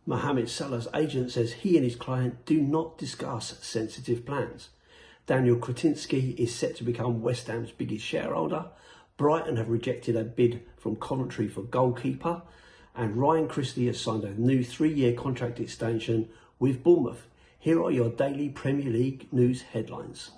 Mohamed Salah's agent says he and his client do not discuss sensitive plans. Daniel Kretinsky is set to become West Ham's biggest shareholder. Brighton have rejected a bid from Coventry for goalkeeper. And Ryan Christie has signed a new 3-year contract extension with Bournemouth. Here are your daily Premier League news headlines.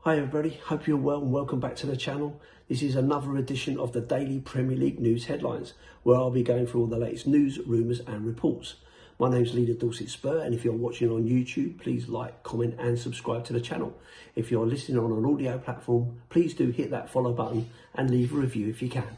Hi everybody, hope you're well and welcome back to the channel. This is another edition of the daily Premier League news headlines, where I'll be going through all the latest news, rumours and reports. My name's Lee The Dorset Spur, and if you're watching on YouTube, please like, comment and subscribe to the channel. If you're listening on an audio platform, please do hit that follow button and leave a review if you can.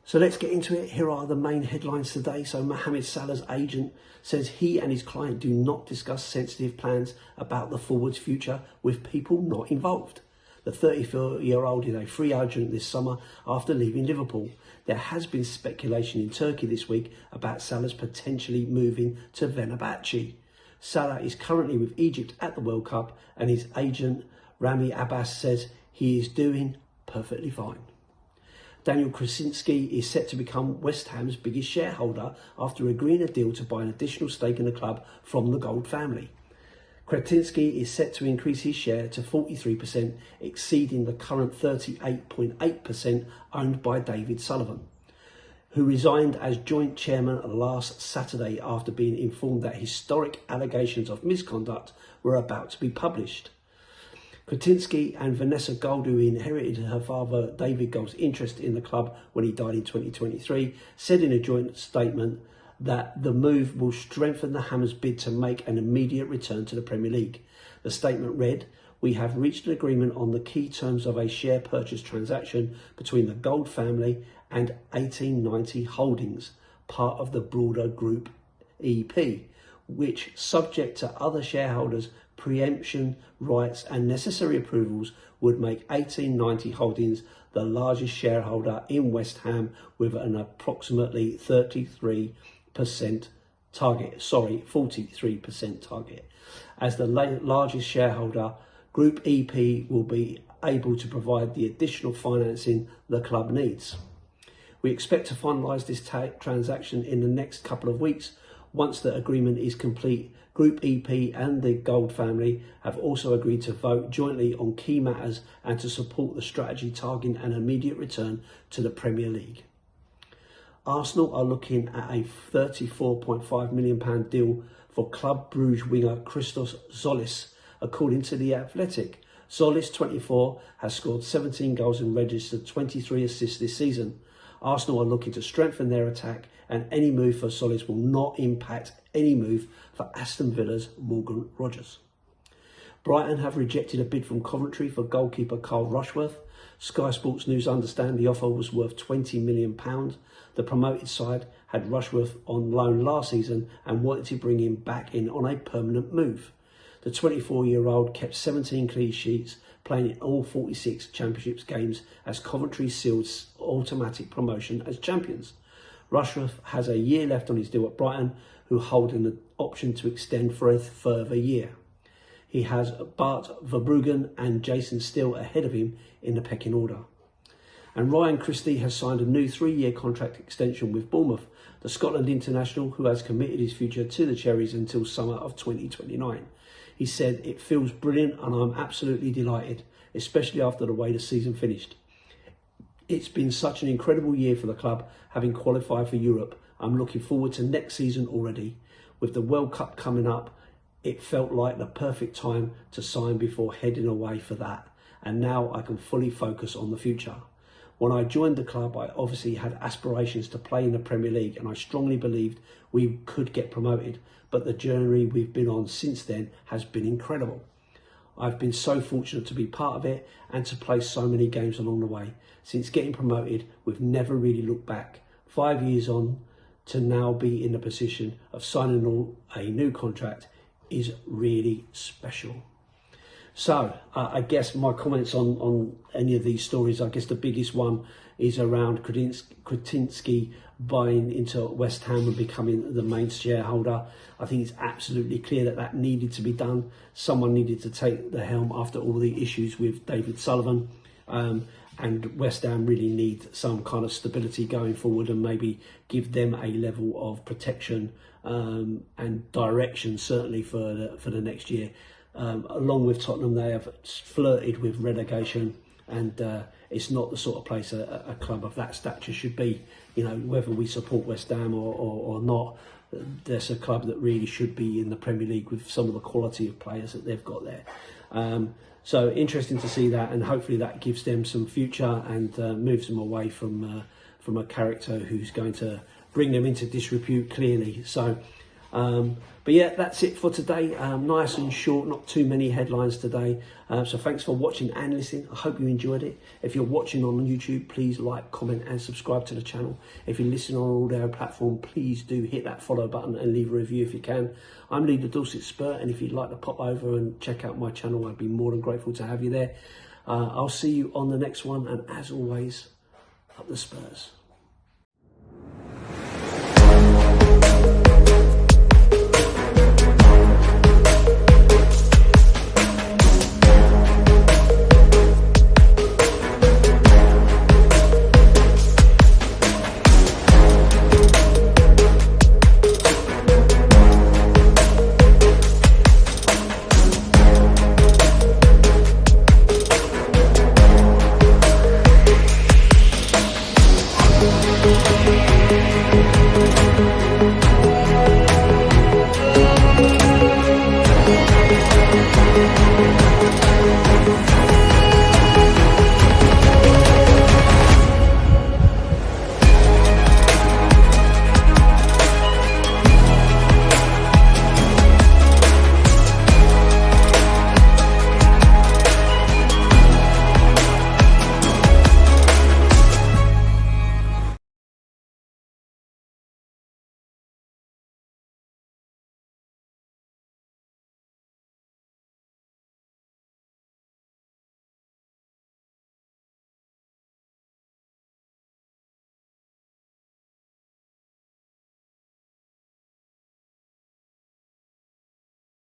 So let's get into it. Here are the main headlines today. So Mohamed Salah's agent says he and his client do not discuss sensitive plans about the forward's future with people not involved. The 34-year-old is a free agent this summer after leaving Liverpool. There has been speculation in Turkey this week about Salah's potentially moving to Fenerbahce. Salah is currently with Egypt at the World Cup, and his agent Rami Abbas says he is doing perfectly fine. Daniel Kretinsky is set to become West Ham's biggest shareholder after agreeing a deal to buy an additional stake in the club from the Gold family. Kretinsky is set to increase his share to 43%, exceeding the current 38.8% owned by David Sullivan, who resigned as joint chairman last Saturday after being informed that historic allegations of misconduct were about to be published. Kretinsky and Vanessa Gold, who inherited her father David Gold's interest in the club when he died in 2023, said in a joint statement that the move will strengthen the Hammers' bid to make an immediate return to the Premier League. The statement read, "We have reached an agreement on the key terms of a share purchase transaction between the Gold family and 1890 Holdings, part of the broader Group EP, which, subject to other shareholders' preemption rights and necessary approvals, would make 1890 Holdings the largest shareholder in West Ham with an approximately 43% target. As the largest shareholder, Group EP will be able to provide the additional financing the club needs. We expect to finalise this transaction in the next couple of weeks. Once the agreement is complete, Group EP and the Gold family have also agreed to vote jointly on key matters and to support the strategy targeting an immediate return to the Premier League." Arsenal are looking at a £34.5 million deal for Club Brugge winger Christos Zolis, according to The Athletic. Zolis, 24, has scored 17 goals and registered 23 assists this season. Arsenal are looking to strengthen their attack, and any move for Zolis will not impact any move for Aston Villa's Morgan Rogers. Brighton have rejected a bid from Coventry for goalkeeper Carl Rushworth. Sky Sports News understand the offer was worth £20 million. The promoted side had Rushworth on loan last season and wanted to bring him back in on a permanent move. The 24-year-old kept 17 clean sheets, playing in all 46 Championships games as Coventry sealed automatic promotion as champions. Rushworth has a year left on his deal at Brighton, who hold an option to extend for a further year. He has Bart Verbruggen and Jason Steele ahead of him in the pecking order. And Ryan Christie has signed a new 3-year contract extension with Bournemouth. The Scotland international, who has committed his future to the Cherries until summer of 2029. He said, "It feels brilliant and I'm absolutely delighted, especially after the way the season finished. It's been such an incredible year for the club, having qualified for Europe. I'm looking forward to next season already. With the World Cup coming up, it felt like the perfect time to sign before heading away for that. And now I can fully focus on the future. When I joined the club, I obviously had aspirations to play in the Premier League, and I strongly believed we could get promoted. But the journey we've been on since then has been incredible. I've been so fortunate to be part of it and to play so many games along the way. Since getting promoted, we've never really looked back. 5 years on, to now be in the position of signing a new contract is really special. So I guess my comments on any of these stories, I guess the biggest one is around Kretinsky buying into West Ham and becoming the main shareholder. I think it's absolutely clear that that needed to be done. Someone needed to take the helm after all the issues with David Sullivan. And West Ham really need some kind of stability going forward, and maybe give them a level of protection and direction, certainly for the next year. Along with Tottenham, they have flirted with relegation, and it's not the sort of place a club of that stature should be. You know, whether we support West Ham or not, there's a club that really should be in the Premier League with some of the quality of players that they've got there. So interesting to see that, and hopefully that gives them some future and moves them away from a character who's going to bring them into disrepute, clearly. So, but yeah, that's it for today. Nice and short, not too many headlines today. So thanks for watching and listening. I hope you enjoyed it. If you're watching on YouTube, please like, comment and subscribe to the channel. If you're listening on an audio platform, please do hit that follow button and leave a review if you can. I'm Lee The Dorset Spur, and if you'd like to pop over and check out my channel, I'd be more than grateful to have you there. I'll see you on the next one, and as always, up the Spurs.